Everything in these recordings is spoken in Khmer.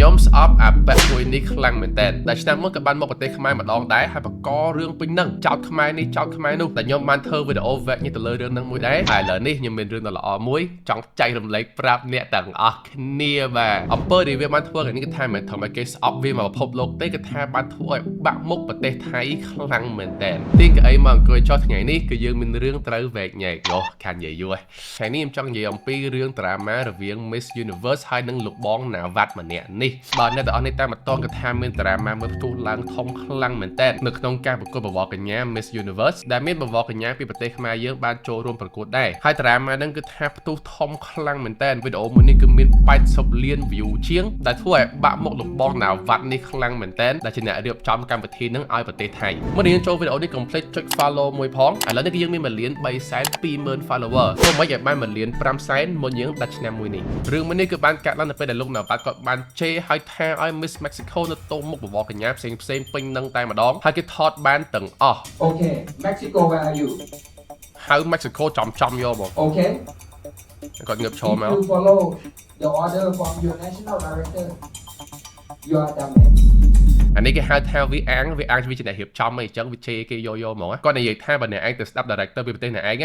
nhóm up អាប៉ែមួយនេះខ្លាំងមែនតើតែឆ្នាំមុនក៏បានមកប្រទេសខ្មែរម្ដងដែរហើយបករឿងពេញនឹងចោតខ្មែរនេះចោតខ្មែរនោះតែខ្ញុំបានធ្វើវីដេអូវែកនេះទៅលើរឿងហ្នឹងមួយដែរហើយឥឡូវនេះខ្ញុំមានរឿងដ៏ល្អមួយចង់ចែករំលែកប្រាប់អ្នកទាំងអស់គ្នាបាទអំពើដែលវាបានធ្វើនេះគឺថាមិនធម្មតាគេស្អប់វាមកពិភពលោកទេគឺថាបានធ្វើឲ្យបាក់មុខប្រទេសថៃខ្លាំងមែនតើទីកអីមកអង្គុយចោះថ្ងៃនេះគឺយើងមានរឿងត្រូវវែកញែកយោខាននិយាយយូរថ្ងៃនេះខ្ញុំចង់និយាយអំពីរឿង드라មារវាង Miss Universe ហើយនិងលោកបងណាវ៉ាត់ម្នាក់នេះបាទអ្នកទាំងអស់នេះតាមបន្តគឺថាមាន드라មាមួយផ្ទុះឡើងធំខ្លាំងមែនតើនៅក្នុងការប្រកួតបវរកញ្ញា Miss Universe ដែលមានបវរកញ្ញាពីប្រទេសខ្មែរយើងបានចូលរួមប្រកួតដែរហើយ드라មាហ្នឹងគឺថាផ្ទុះធំខ្លាំងមែនតើវីដេអូមួយនេះគឺមាន80លាន view ជាងដែលធ្វើឲ្យបាក់មុខលោកបងណាវ៉ាត់នេះខ្លាំងមែនតើដែលជាអ្នករៀបចំកម្មវិធីហ្នឹងឲ្យប្រទេសថៃមុនរៀនចូលវីដេអូនេះកុំភ្លេចចុច follow មួយផងឥឡូវនេះគឺយើងមាន1,320,000 follower ធ្វើម៉េចឲ្យបាន1,500,000មុនយើងដាច់ឆ្នាំមួយនេះរឿងមួយនេះគឺបានកាត់ឡើងនៅពេលដែលលោកណាវ៉ាត់គាត់បានជេរឲ្យថាឲ្យ Miss Mexico នៅតោមុខបវរកញ្ញាផ្សេងពេញនឹងតែម្ដងហើយគេថតបានទាំងអស់ Okay, Mexico, where are you? ហៅ Mexico ចំយកមក Okay. គាត់ងើបឈរមក If you follow the order from your national director, you are damaged. អានេះគេហៅថាវាអាងវាជាអ្នករៀបចំអីអញ្ចឹងវាជេរគេយកមកគាត់និយាយថាបើអ្នកឯងទៅស្ដាប់ director ពីប្រទេសអ្នកឯង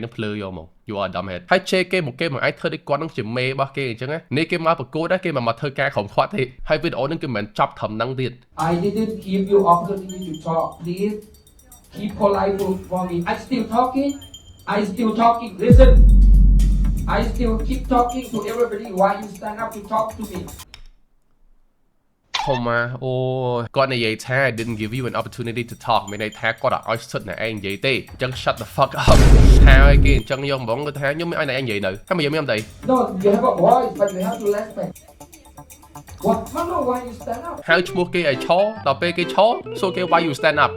នឹងភ្លឺយកមក you are dumb head ហើយជេរគេមកឯងធ្វើដូចគាត់នឹងជាមេរបស់គេអញ្ចឹងនេះគេមកប្រកួតគេមកធ្វើការក្រុមគាត់ទេហើយវីដេអូនឹងគឺមិនមែនចប់ត្រឹមហ្នឹងទៀត I didn't give you opportunity to talk. Please keep polite for me. I still talking. Listen. I still keep talking to everybody. Why you stand up to talk to me? ហូម៉ាអូគាត់និយាយថា I didn't give you an opportunity to talk មានន័យថាគាត់ឲ្យសិទ្ធអ្នកឯងនិយាយទេអញ្ចឹង shut the fuck up ថាឲ្យគេអញ្ចឹងយកហ្មងគាត់ថាខ្ញុំមិនឲ្យអ្នកឯងនិយាយនៅថាមិនមានអី No, you have a voice, but you have to respect. What? No, why you stand up? ហៅឈ្មោះគេឲ្យឈរដល់ពេលគេឈរសួរគេ why you stand up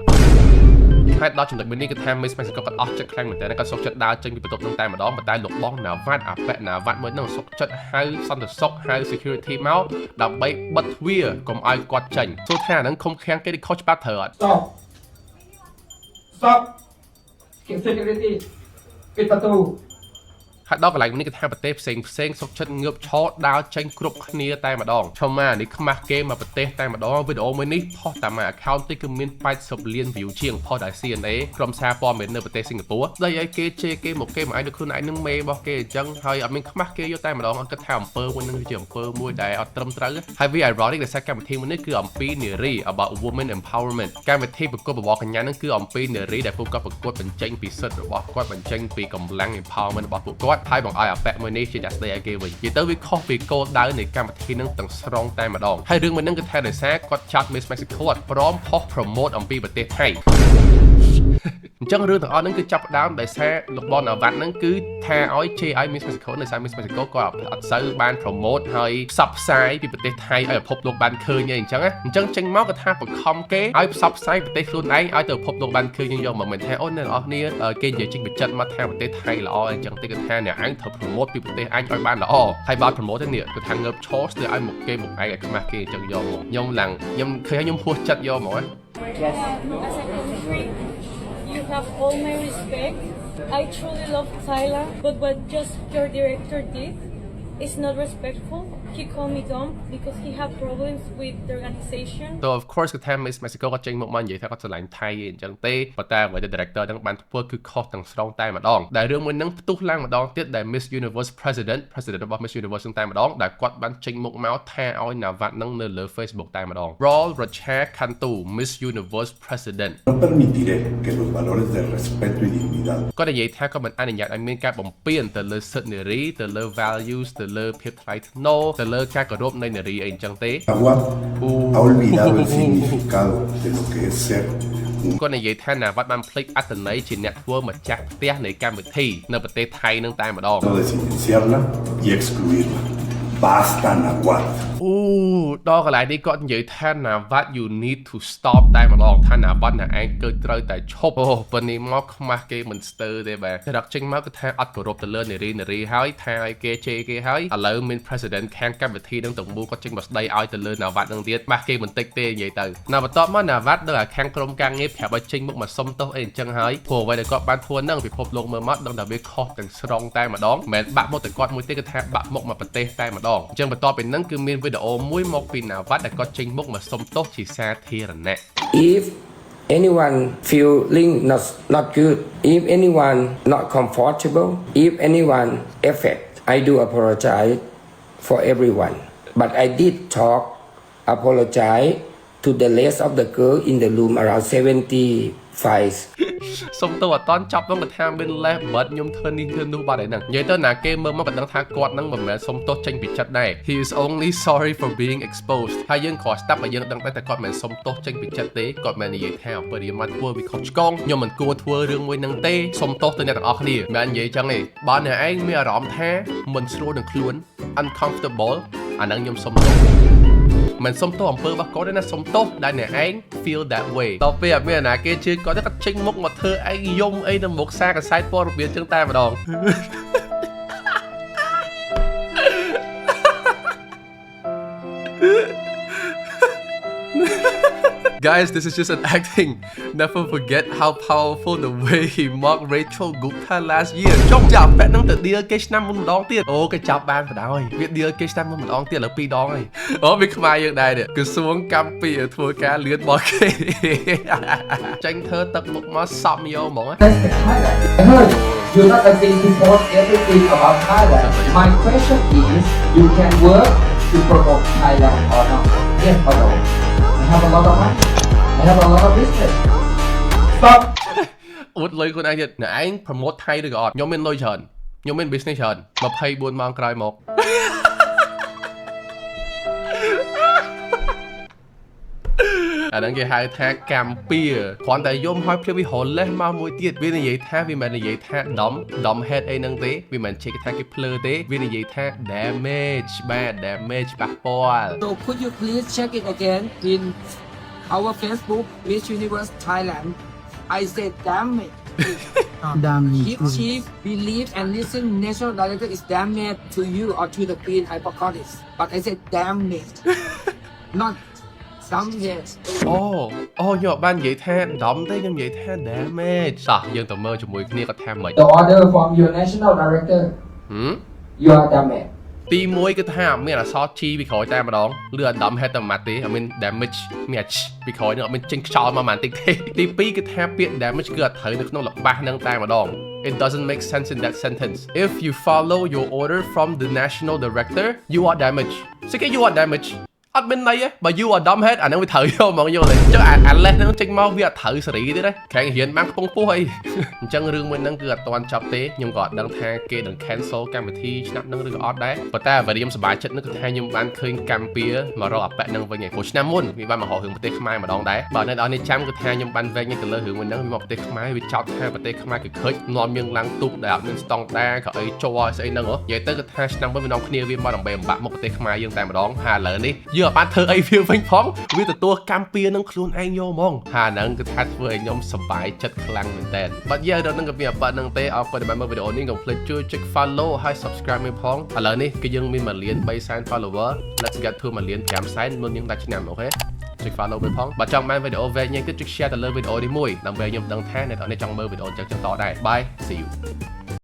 ហើយដល់ចំណុចមួយនេះគឺថា Miss Mexico គាត់អស់ចិត្តខ្លាំងមែនតើគាត់សុខចិត្តដើរចេញពីបន្ទប់នឹងតែម្ដងប៉ុន្តែលោកបងណាវ៉ាត់អាប៉ែណាវ៉ាត់មួយហ្នឹងសុខចិត្តហៅសន្តិសុខហៅ security មកដើម្បីបិទទ្វារកុំឲ្យគាត់ចេញសួរថាអាហ្នឹងខំខាំងគេខុសច្បាប់ត្រូវអត់ Stop. Security. ปิดประตู ហើយដល់កន្លែងនេះគឺថាប្រទេសផ្សេងសុខចិត្តងើបឈរដើរចេញគ្រប់គ្នាតែម្ដងឈមនេះខ្មាស់គេមកប្រទេសតែម្ដងវីដេអូមួយនេះផុសតាម account តិចគឺមាន80លាន view ជាងផុសដោយ CNA ក្រុមសារព័ត៌មាននៅប្រទេសសិង្ហបុរីដែលឲ្យគេជេរគេមកគេមកឲ្យខ្លួនឯងនឹងមេរបស់គេអញ្ចឹងហើយអត់មានខ្មាស់គេយកតែម្ដងអត់គិតថាអំពើមួយនឹងជាអំពើមួយដែលអត់ត្រឹមត្រូវហើយវា ironic ដែលកម្មវិធីមួយនេះគឺអំពីនារី about women empowerment កម្មវិធីប្រកួតបវរកញ្ញានឹងគឺអំពីនារីដែលពួកគាត់ប្រកួតបញ្ចេញពីសិទ្ធិរបស់គាត់បញ្ចេញពីកម្លាំង empowerment របស់ពួកគាត់ហើយបង្ឲ្យអាប៉ែមួយនេះជាអ្នកស្ដីឲ្យគេវិញនិយាយទៅវាខុសពីគោលដៅនៃកម្មវិធីនឹងទាំងស្រុងតែម្ដងហើយរឿងមួយនឹងគឺថាដោយសារគាត់ចាប់ Miss Mexico អត់ព្រមផុស promote អំពីប្រទេសថៃអញ្ចឹងរឿងទាំងអស់ហ្នឹងគឺចាប់ផ្ដើមដោយសារលោកបងណាវ៉ាត់ហ្នឹងគឺថាឲ្យជេរឲ្យ Miss Mexico នៅសារ Miss Mexico គាត់អត់សូវបាន promote ហើយផ្សព្វផ្សាយពីប្រទេសថៃឲ្យពិភពលោកបានឃើញអីអញ្ចឹងចេញមកក៏ថាបង្ខំគេឲ្យផ្សព្វផ្សាយប្រទេសខ្លួនឯងឲ្យទៅពិភពលោកបានឃើញយើងយកមកមិនថាអូអ្នកនរអស់គ្នាគេនិយាយចេញបញ្ចិតមកថាប្រទេសថៃល្អអញ្ចឹងទេគឺថាអ្នកឯងត្រូវ promote ពីប្រទេសឯងឲ្យបានល្អហើយបើ promote ទេនេះគឺថាងើបឈរស្ទើរឲ្យមកគេមកឯងឲ្យខ្មាស់គេអញ្ចឹងយកមកខ្ញុំឃើញខ្ញុំហួសចិត្តយកមក As a country, you have all my respect. I truly love Thailand, but what just your director did is not respectful. He called me dumb because he had problems with the organization. So of course គឺថា Miss Mexico គាត់ចេញមកនិយាយថាគាត់ស្រឡាញ់ថៃអញ្ចឹងទេប៉ុន្តែអ្វីដែល director ហ្នឹងបានធ្វើគឺខុសទាំងស្រុងតែម្ដងដែលរឿងមួយហ្នឹងផ្ទុះឡើងម្ដងទៀតដែល Miss Universe President របស់ Miss Universe ហ្នឹងតែម្ដងដែលគាត់បានចេញមុខមកថាឲ្យណាវ៉ាត់ហ្នឹងនៅលើ Facebook តែម្ដង Raul Racha Kantu Miss Universe President No permitiré que los valores de respeto y dignidad គាត់និយាយថាគាត់មិនអនុញ្ញាតឲ្យមានការបំពានទៅលើសិទ្ធិនារីទៅលើ values ទៅលើភាពថ្លៃថ្នូរទៅលើការគោរពនៃនារីអីអញ្ចឹងទេ Agua ha olvidado el significado de lo que es ser un គាត់និយាយថាណាវ៉ាត់បានភ្លេចអត្ថន័យជាអ្នកធ្វើម្ចាស់ផ្ទះនៃកម្មវិធីនៅប្រទេសថៃនឹងតែម្ដង de silenciarla y excluirla. Basta, Nahuatl. អូដល់កន្លែងនេះគាត់និយាយថាណាវ៉ាត់ you need to stop តែម្ដងថាណាវ៉ាត់អ្នកឯងគឺត្រូវតែឈប់អូប៉ុន្នេះមកខ្មាស់គេមិនស្ទើរទេបាទតែរកចេញមកគឺថាអត់គោរពទៅលើនារីហើយថាឲ្យគេជេរគេហើយឥឡូវមាន president ខាងកម្មវិធីនឹងទាំងមូលគាត់ចេញមកស្ដីឲ្យទៅលើណាវ៉ាត់នឹងទៀតម៉ាស់គេបន្តិចទេនិយាយទៅណាបន្ទាប់មកណាវ៉ាត់ដល់ខាងក្រុមការងារប្រាប់ឲ្យចេញមុខមកសុំទោសអីអញ្ចឹងហើយព្រោះអ្វីដែលគាត់បានធ្វើហ្នឹងពិភពលោកមើលមកដឹងថាវាខុសទាំងស្រុងតែម្ដងមិនមែនបាក់មុខតែគាត់មួយទេគឺថាបាក់មុខមកប្រទេសតែម្ដ ម្ដងអញ្ចឹងបន្ទាប់ពីហ្នឹងគឺមានវីដេអូមួយមកពីណាវ៉ាត់ដែលគាត់ចេញមុខមកសុំទោសជាសាធារណៈ If anyone feeling not good, if anyone not comfortable, if anyone affect, I do apologize for everyone. But I did apologize to the rest of the girl in the room around 75. សុំទោសអត់តន់ចប់ហ្នឹងគាត់ថាមាន left but ខ្ញុំធ្វើនេះធ្វើនោះបាត់ហើយហ្នឹងនិយាយទៅណាគេមើលមកក៏ដឹងថាគាត់ហ្នឹងមិនមែនសុំទោសចេញពីចិត្តដែរ He is only sorry for being exposed ហើយយើងគ្រាន់ស្ដាប់ឲ្យយើងដឹងតែគាត់មិនមែនសុំទោសចេញពីចិត្តទេគាត់មិននិយាយថាអំពើនេះមកធ្វើវាខុសឆ្គងខ្ញុំមិនគួរធ្វើរឿងមួយហ្នឹងទេសុំទោសទៅអ្នកទាំងអស់គ្នាមិននិយាយចឹងទេបើអ្នកឯងមានអារម្មណ៍ថាមិនស្រួលនឹងខ្លួន uncomfortable អាហ្នឹងខ្ញុំសុំទោសមិនសុំទោសអំពើរបស់គាត់ទេណាសុំទោសដែលអ្នកឯង feel that way តទៅពេលអត់មានអាណាគេជឿគាត់ទៅគាត់ចេញមុខមកធ្វើឯងយំអីទៅមុខសារកសែតព័ត៌មានចឹងតែម្ដង Guys, this is just an acting. Never forget how powerful the way he mocked Rachel Gupta last year. ចុងចាប់បែបហ្នឹងទៅ deal គេឆ្នាំមុនម្ដងទៀតអូគេចាប់បានបណ្ដោយវា deal គេឆ្នាំមុនម្ដងទៀតឥឡូវ2ដងហើយអូវាខ្មែរយើងដែរនេះក្រសួងកម្ពុជាធ្វើការលឿនមកគេចាញ់ធ្វើទឹកមុខមកសប់យកហ្មង That's the Thailand. I heard you're not against to post everything about Thailand. My question is, you can work to promote Thailand or not? Yes or no? I have a lot of money. I have a lot of business. Stop. អួតលុយខ្លួនឯងទៀតអ្នកឯង promote ថៃឬក៏អត់ខ្ញុំមានលុយច្រើនខ្ញុំមាន business ច្រើន24ម៉ោងក្រោយមកអាហ្នឹងគេហៅថាកម្មពៀគ្រាន់តែយំហើយភ្លាមវាហូរលេសមកមួយទៀតវានិយាយថាវាមិននិយាយថាដំ head អីហ្នឹងទេវាមិនជិះថាគេភ្លើទេវានិយាយថា damage បាទ damage ប៉ះពាល់ So could you please check it again in our Facebook Miss Universe Thailand? I said damn it. If she believes and listen national director is damage to you or to the queen, I forgot it. But I said damn it. Not damn it. អូខ្ញុំអត់បាននិយាយថាដំទេខ្ញុំនិយាយថា damage សោះយើងទៅមើលជាមួយគ្នាគាត់ថាមិន The order from your national director. You are damn it. ទី1គឺថាអត់មានអក្សរ G ពីក្រោយតែម្ដងឬអត់ដំ head តែម៉ាត់ទេអត់មាន damage មាន H ពីក្រោយនឹងអត់មានចេញខ្យល់មកម៉ានតិចទេទី2គឺថាពាក្យ damage គឺអត់ត្រូវនៅក្នុងល្បះហ្នឹងតែម្ដង It doesn't make sense in that sentence. If you follow your order from the national director, you are damaged. ស្អីគេ you are damaged អត់មានន័យទេបើ you are dumb head អាហ្នឹងវាត្រូវយកហ្មងយកទេអញ្ចឹងអា less ហ្នឹងចេញមកវាអត់ត្រូវសេរីទេណាខាងរៀនបានខ្ពង់ពោះអីអញ្ចឹងរឿងមួយហ្នឹងគឺអត់ទាន់ចប់ទេខ្ញុំក៏អត់ដឹងថាគេនឹង cancel កម្មវិធីឆ្នាំហ្នឹងឬក៏អត់ដែរប៉ុន្តែអ្វីខ្ញុំសប្បាយចិត្តនោះគឺថាខ្ញុំបានឃើញកម្ពុជាមករកអាប៉ែហ្នឹងវិញហើយព្រោះឆ្នាំមុនវាបានមកហៅរឿងប្រទេសខ្មែរម្ដងដែរបើនៅដល់នេះចាំគឺថាខ្ញុំបានវែងទៅលើរឿងមួយហ្នឹងវាមកប្រទេសខ្មែរវាចោទថាប្រទេសខ្មែរគឺខិចនាំយើងឡើងទូកដែលអត់មានស្តង់ដារក៏អីជ័រស្អីហ្នឹងហ៎និយាយទៅគឺថាឆ្នាំមុនវានាំគ្នាវាមកដើម្បីបំបាក់មកប្រទេសខ្មែរយើងតែម្ដងហើយឥឡូវនេះយើងអត់បានធ្វើអីវាវិញផងវាទទួលកម្ពុជានឹងខ្លួនឯងយកហ្មងហើយហ្នឹងគឺថាធ្វើឲ្យខ្ញុំសប្បាយចិត្តខ្លាំងមែនតើបាត់យើងដល់ហ្នឹងក៏មានអាប៉ាហ្នឹងទេអរគុណដែលបានមើលវីដេអូនេះកុំភ្លេចជួយចុច follow ហើយ subscribe មួយផងឥឡូវនេះគឺយើងមាន1លាន3សែន follower let's get to 1លាន5សែនមុនយើងដាច់ឆ្នាំអូខេចុច follow មួយផងបើចង់បានវីដេអូវែងៗទៀតចុច share ទៅលើវីដេអូនេះមួយដើម្បីខ្ញុំដឹងថាអ្នកនរចង់មើលវីដេអូចឹងតដែរ bye see you